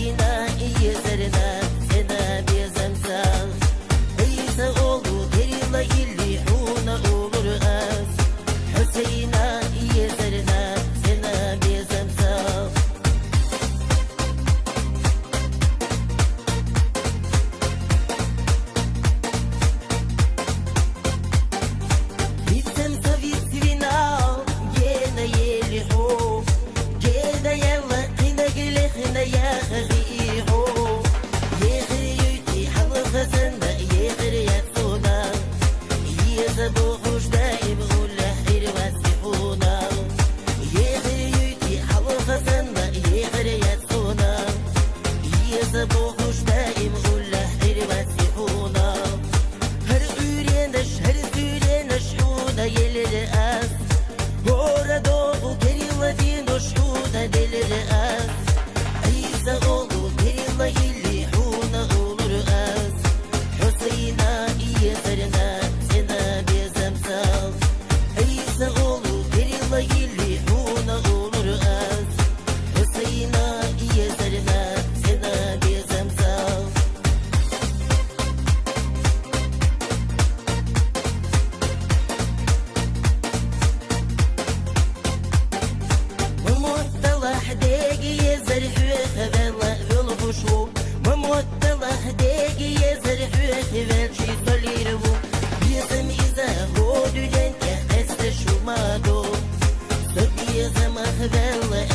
Hüseyin'a iyi zerine sene bezemsel İsa oldu derila illi huna olur az Hüseyin'a iyi zerine sene bezemsel Bitsem savit final gene yeli ho gene yalla qina gelexna ya خذيحو يغري يدي حلقة سنة يغري يدفونا يزبو خوش دايم ولا حير واسيحونا يغري يدي حلقة سنة يغري يدفونا يزبو خوش دايم ولا حير واسيحونا هر üreniş her süreniş حونا يلر أس Gora doğu gerilla dinoş حونا delir أس İsa oldu derilla illi huna olur az Hüseyin'a iyi zerine sene bezemsel İsa oldu derilla illi huna olur az Hüseyin'a iyi zerine sene bezemsel ومطلع داقي يزرح وخبلا غلبشو ومطلع داقي يزرح وخبلا شي صليرو بيزم إذا هو دولنك أستشو مادو صديق ما خبلا